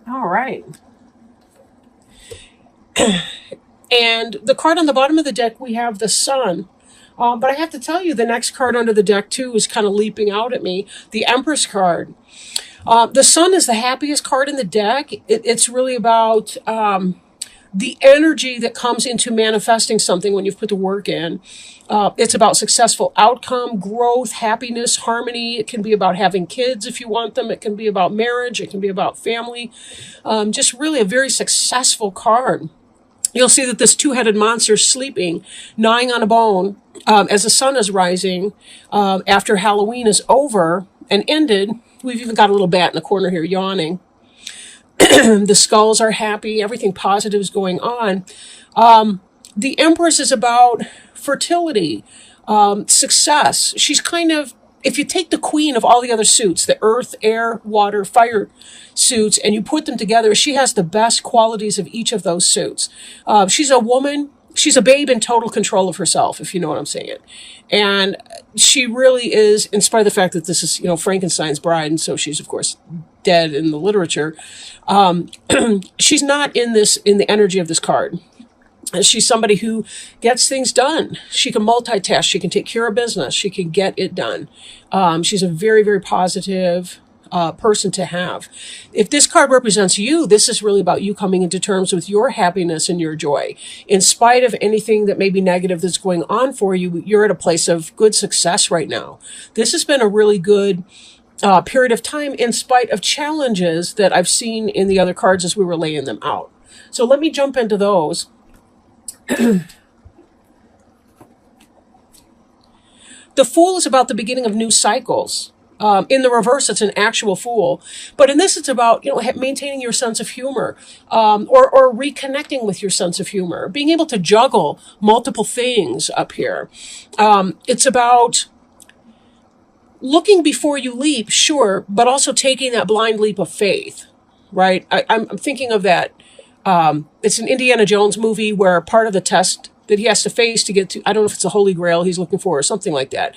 All right. And the card on the bottom of the deck, we have the sun. But I have to tell you, the next card under the deck, too, is kind of leaping out at me. The Empress card. The sun is the happiest card in the deck. It's really about the energy that comes into manifesting something when you've put the work in. It's about successful outcome, growth, happiness, harmony. It can be about having kids if you want them. It can be about marriage. It can be about family. Just really a very successful card. You'll see that this two-headed monster is sleeping, gnawing on a bone as the sun is rising after Halloween is over and ended. We've even got a little bat in the corner here yawning. The skulls are happy. Everything positive is going on. The Empress is about fertility, success. She's kind of, if you take the queen of all the other suits, the earth, air, water, fire suits, and you put them together, she has the best qualities of each of those suits. She's a woman. She's a babe in total control of herself, if you know what I'm saying. And she really is, in spite of the fact that this is, Frankenstein's bride, and so she's, of course, dead in the literature. She's not in the energy of this card. She's somebody who gets things done. She can multitask. She can take care of business. She can get it done. She's a very, very positive person to have. If this card represents you, this is really about you coming into terms with your happiness and your joy. In spite of anything that may be negative that's going on for you, you're at a place of good success right now. This has been a really good period of time in spite of challenges that I've seen in the other cards as we were laying them out. So let me jump into those. The Fool is about the beginning of new cycles. In the reverse, it's an actual fool. But in this, it's about, maintaining your sense of humor, or reconnecting with your sense of humor, being able to juggle multiple things up here. It's about looking before you leap, sure, but also taking that blind leap of faith, right? I'm thinking of that. It's an Indiana Jones movie where part of the test that he has to face to get to, I don't know if it's the Holy Grail he's looking for or something like that,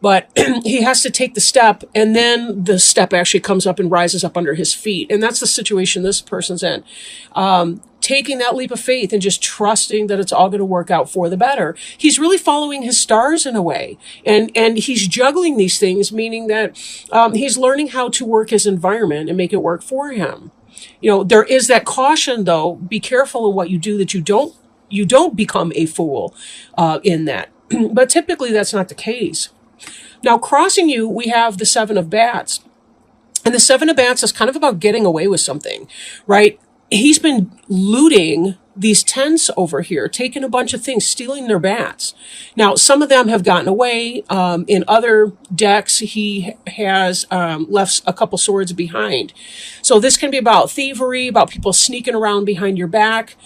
but he has to take the step, and then the step actually comes up and rises up under his feet. And that's the situation this person's in. Taking that leap of faith and just trusting that it's all going to work out for the better. He's really following his stars in a way. And he's juggling these things, meaning that he's learning how to work his environment and make it work for him. There is that caution, though. Be careful in what you do, that you don't become a fool in that. But typically that's not the case. Now, crossing you, we have the Seven of Bats. And the Seven of Bats is kind of about getting away with something, right? He's been looting these tents over here, taking a bunch of things, stealing their bats. Now, some of them have gotten away. In other decks, he has left a couple swords behind. So this can be about thievery, about people sneaking around behind your back,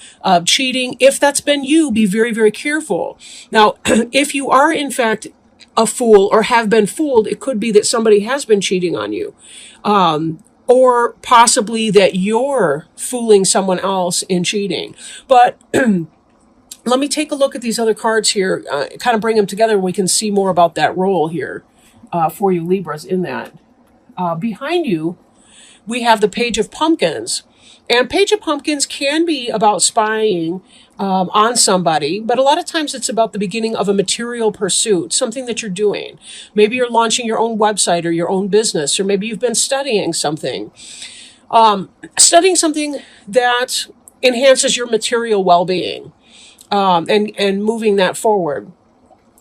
cheating. If that's been you, be very, very careful. Now, if you are, in fact, a fool or have been fooled, it could be that somebody has been cheating on you. Or possibly that you're fooling someone else in cheating. But let me take a look at these other cards here, kind of bring them together, and we can see more about that role here for you Libras in that. Behind you, we have the Page of Pumpkins. And Page of Pumpkins can be about spying on somebody, but a lot of times it's about the beginning of a material pursuit, something that you're doing. Maybe you're launching your own website or your own business, or maybe you've been studying something. Studying something that enhances your material well-being, and moving that forward.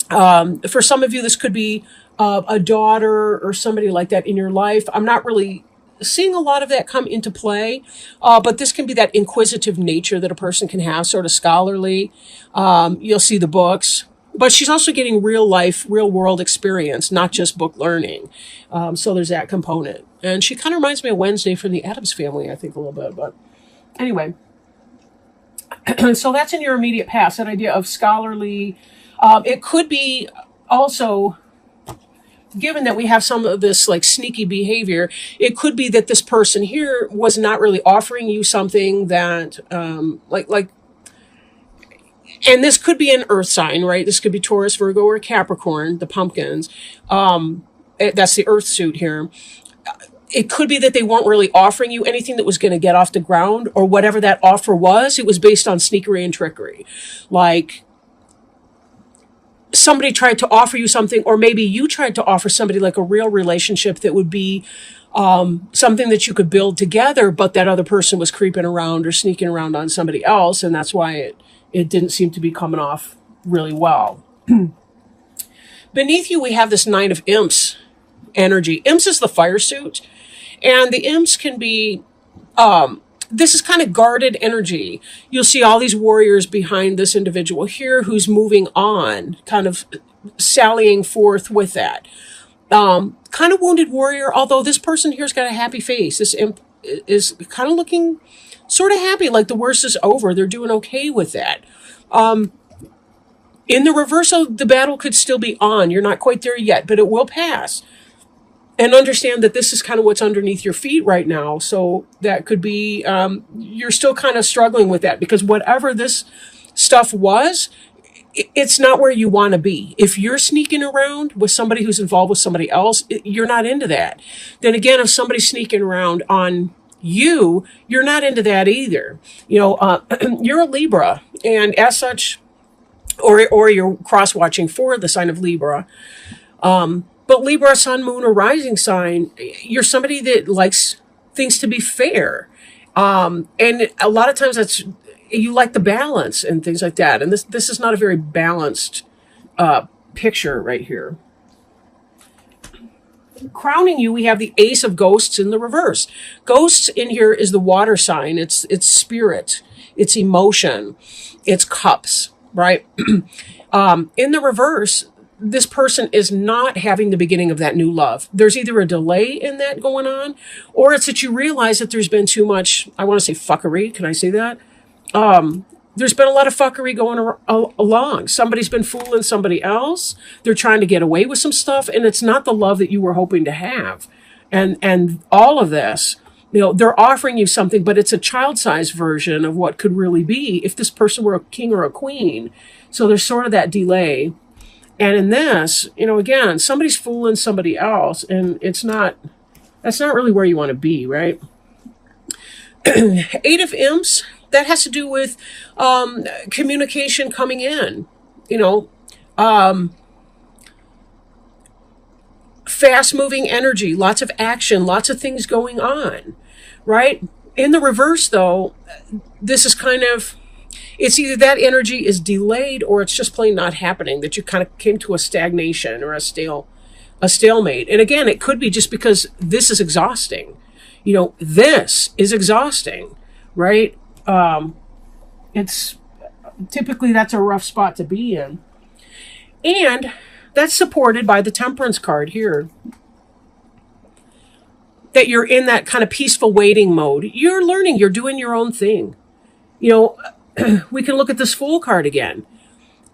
For some of you, this could be a daughter or somebody like that in your life. I'm not really seeing a lot of that come into play, but this can be that inquisitive nature that a person can have, sort of scholarly. You'll see the books, but she's also getting real life, real world experience, not just book learning. So there's that component. And she kind of reminds me of Wednesday from the Addams Family, I think, a little bit. But anyway, so that's in your immediate past, that idea of scholarly. It could be also, given that we have some of this like sneaky behavior, it could be that this person here was not really offering you something that, and this could be an earth sign, right? This could be Taurus, Virgo, or Capricorn, the pumpkins. That's the earth suit here. it could be that they weren't really offering you anything that was going to get off the ground, or whatever that offer was, it was based on sneakery and trickery. Like, somebody tried to offer you something, or maybe you tried to offer somebody like a real relationship that would be something that you could build together, but that other person was creeping around or sneaking around on somebody else, and that's why it didn't seem to be coming off really well. Beneath you, we have this Nine of Imps energy. Imps is the fire suit, and the imps can be, this is kind of guarded energy. You'll see all these warriors behind this individual here who's moving on, kind of sallying forth with that. Kind of wounded warrior, although this person here's got a happy face. This imp is kind of looking sort of happy, like the worst is over. They're doing okay with that. In the reversal, the battle could still be on. You're not quite there yet, but it will pass. And understand that this is kind of what's underneath your feet right now. So that could be, you're still kind of struggling with that, because whatever this stuff was, it's not where you want to be. If you're sneaking around with somebody who's involved with somebody else, you're not into that. Then again, if somebody's sneaking around on you, you're not into that either. You know, you're a Libra, and as such, or you're cross-watching for the sign of Libra. But Libra, sun, moon, or rising sign, you're somebody that likes things to be fair. And a lot of times you like the balance and things like that. And this is not a very balanced picture right here. Crowning you, we have the Ace of Ghosts in the reverse. Ghosts in here is the water sign. It's spirit. It's emotion. It's cups, right? In the reverse, this person is not having the beginning of that new love. There's either a delay in that going on, or it's that you realize that there's been too much, I want to say fuckery. Can I say that? There's been a lot of fuckery going along. Somebody's been fooling somebody else. They're trying to get away with some stuff, and it's not the love that you were hoping to have. And all of this, you know, they're offering you something, but it's a child-sized version of what could really be if this person were a king or a queen. So there's sort of that delay. And in this, you know, again, somebody's fooling somebody else, and that's not really where you want to be, right? Eight of Imps, that has to do with communication coming in, you know, fast-moving energy, lots of action, lots of things going on, right? In the reverse, though, this is kind of, it's either that energy is delayed or it's just plain not happening, that you kind of came to a stagnation or a stalemate. And again, it could be just because this is exhausting. You know, this is exhausting, right? It's typically, that's a rough spot to be in. And that's supported by the Temperance card here. That you're in that kind of peaceful waiting mode. You're learning, you're doing your own thing. You know, we can look at this Fool card again.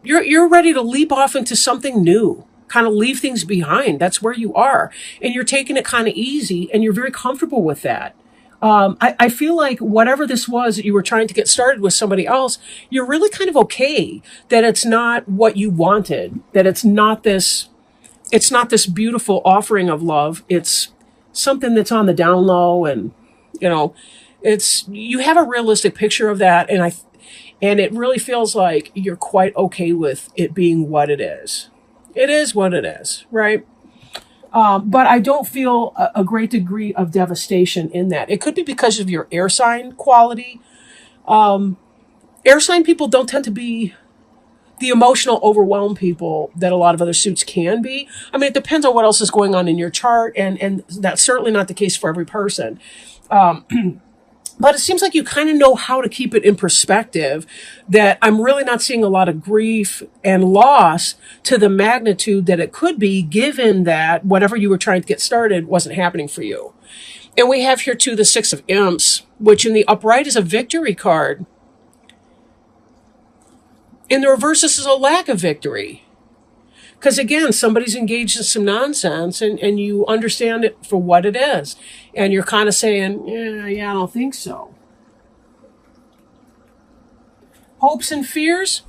You're ready to leap off into something new, kind of leave things behind. That's where you are. And you're taking it kind of easy, and you're very comfortable with that. I feel like whatever this was that you were trying to get started with somebody else, you're really kind of okay that it's not what you wanted, that it's not this beautiful offering of love. It's something that's on the down low, and, you know, you have a realistic picture of that, and it really feels like you're quite okay with it being what it is. It is what it is, right? But I don't feel a great degree of devastation in that. It could be because of your air sign quality. Air sign people don't tend to be the emotional, overwhelmed people that a lot of other suits can be. I mean, it depends on what else is going on in your chart, and that's certainly not the case for every person. But it seems like you kind of know how to keep it in perspective, that I'm really not seeing a lot of grief and loss to the magnitude that it could be, given that whatever you were trying to get started wasn't happening for you. And we have here too the Six of Imps, which in the upright is a victory card. In the reverse, this is a lack of victory. Because again, somebody's engaged in some nonsense, and you understand it for what it is. And you're kind of saying, yeah, I don't think so. Hopes and fears.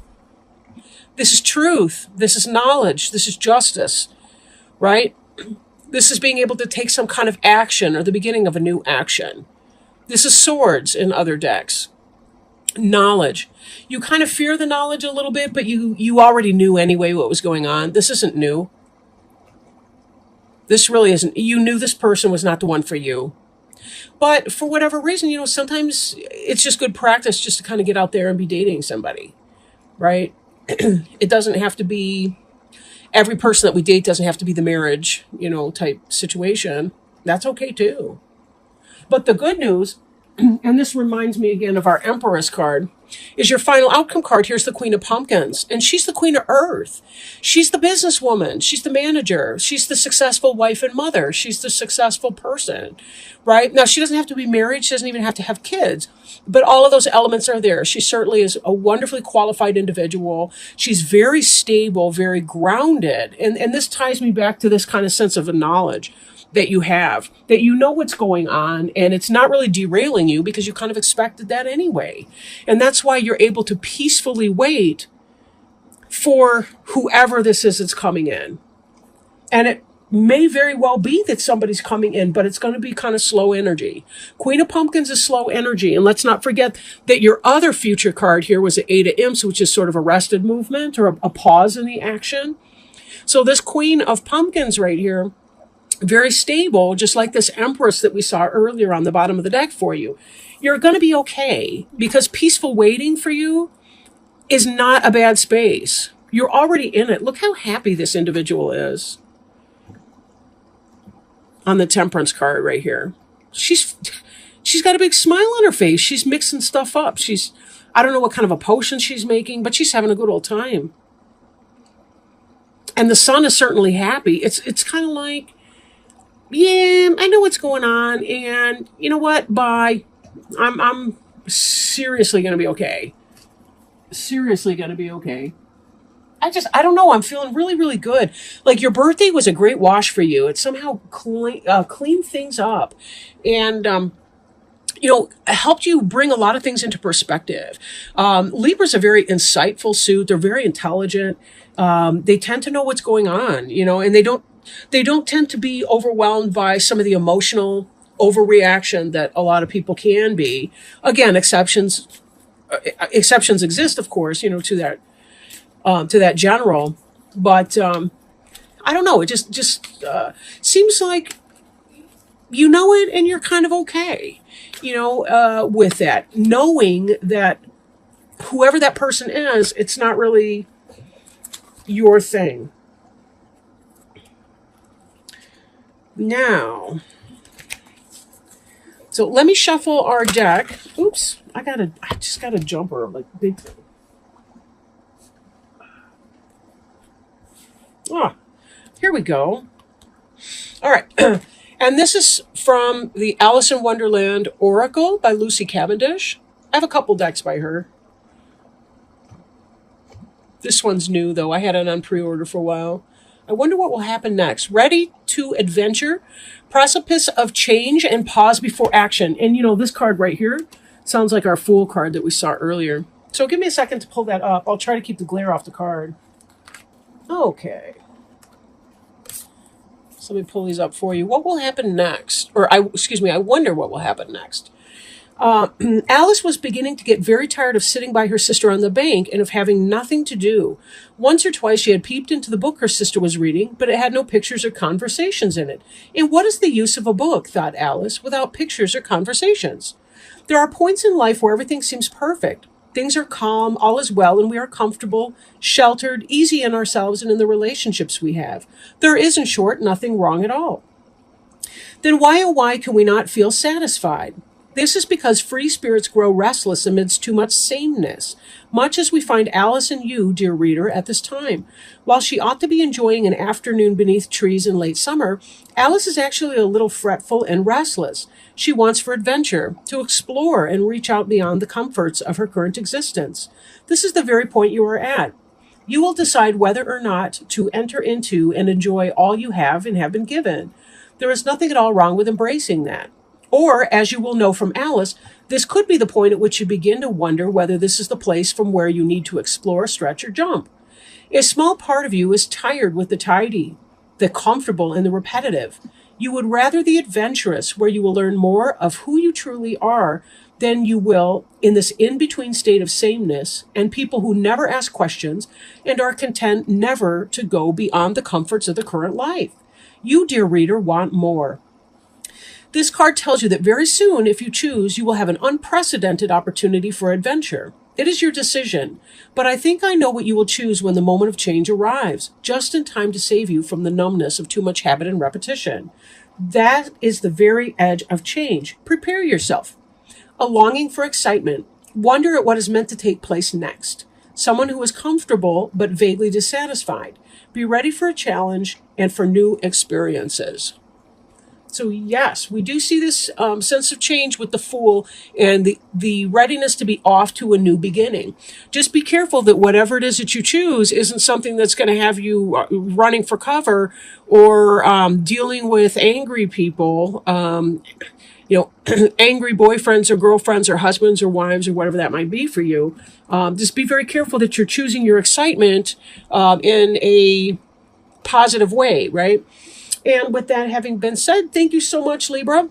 This is truth. This is knowledge. This is justice, right? This is being able to take some kind of action or the beginning of a new action. This is swords in other decks. Knowledge. You kind of fear the knowledge a little bit, but you already knew anyway what was going on. This isn't new. This really isn't. You knew this person was not the one for you. But for whatever reason, sometimes it's just good practice just to kind of get out there and be dating somebody, right? It doesn't have to be, every person that we date doesn't have to be the marriage, type situation. That's okay too. But the good news, and this reminds me again of our Empress card, is your final outcome card. Here's the Queen of Pumpkins, and she's the Queen of Earth. She's the businesswoman. She's the manager. She's the successful wife and mother. She's the successful person, right? Now, she doesn't have to be married. She doesn't even have to have kids, but all of those elements are there. She certainly is a wonderfully qualified individual. She's very stable, very grounded, and this ties me back to this kind of sense of knowledge that you have, that you know what's going on, and it's not really derailing you because you kind of expected that anyway. And that's why you're able to peacefully wait for whoever this is that's coming in. And it may very well be that somebody's coming in, but it's going to be kind of slow energy. Queen of Pumpkins is slow energy. And let's not forget that your other future card here was the Eight of Imps, which is sort of arrested movement or a pause in the action. So this Queen of Pumpkins right here, very stable, just like this Empress that we saw earlier on the bottom of the deck for you. You're going to be okay because peaceful waiting for you is not a bad space. You're already in it. Look how happy this individual is on the Temperance card right here. She's got a big smile on her face. She's mixing stuff up. I don't know what kind of a potion she's making, but she's having a good old time. And the Sun is certainly happy. It's kind of like, yeah, I know what's going on, and you know what? Bye. I'm seriously going to be okay. Seriously going to be okay. I don't know. I'm feeling really, really good. Like your birthday was a great wash for you. It somehow cleaned things up, and helped you bring a lot of things into perspective. Libra's a very insightful suit. They're very intelligent. They tend to know what's going on, and they don't tend to be overwhelmed by some of the emotional overreaction that a lot of people can be. Again, exceptions exist, of course, to that general. But I don't know. It just seems like you know it, and you're kind of okay, with that, knowing that whoever that person is, it's not really your thing. Now, so let me shuffle our deck. Oops, I just got a jumper, like big thing. Here we go. All right. And this is from the Alice in Wonderland Oracle by Lucy Cavendish. I have a couple decks by her. This one's new, though. I had it on pre-order for a while. I wonder what will happen next. Ready to adventure, precipice of change, and pause before action. And, this card right here sounds like our Fool card that we saw earlier. So give me a second to pull that up. I'll try to keep the glare off the card. Okay. So let me pull these up for you. What will happen next? I wonder what will happen next. Alice was beginning to get very tired of sitting by her sister on the bank and of having nothing to do. Once or twice she had peeped into the book her sister was reading, but it had no pictures or conversations in it. And what is the use of a book, thought Alice, without pictures or conversations? There are points in life where everything seems perfect. Things are calm, all is well, and we are comfortable, sheltered, easy in ourselves and in the relationships we have. There is, in short, nothing wrong at all. Then why can we not feel satisfied? This is because free spirits grow restless amidst too much sameness, much as we find Alice and you, dear reader, at this time. While she ought to be enjoying an afternoon beneath trees in late summer, Alice is actually a little fretful and restless. She wants for adventure, to explore and reach out beyond the comforts of her current existence. This is the very point you are at. You will decide whether or not to enter into and enjoy all you have and have been given. There is nothing at all wrong with embracing that. Or, as you will know from Alice, this could be the point at which you begin to wonder whether this is the place from where you need to explore, stretch, or jump. A small part of you is tired with the tidy. the comfortable and the repetitive. You would rather the adventurous, where you will learn more of who you truly are than you will in this in-between state of sameness, and people who never ask questions and are content never to go beyond the comforts of the current life. You, dear reader, want more. This card tells you that very soon, if you choose, you will have an unprecedented opportunity for adventure. It is your decision, but I think I know what you will choose when the moment of change arrives, just in time to save you from the numbness of too much habit and repetition. That is the very edge of change. Prepare yourself. A longing for excitement. Wonder at what is meant to take place next. Someone who is comfortable but vaguely dissatisfied. Be ready for a challenge and for new experiences. So yes, we do see this sense of change with the Fool and the readiness to be off to a new beginning. Just be careful that whatever it is that you choose isn't something that's going to have you running for cover or dealing with angry people, angry boyfriends or girlfriends or husbands or wives or whatever that might be for you. Just be very careful that you're choosing your excitement in a positive way, right? And with that having been said, thank you so much, Libra.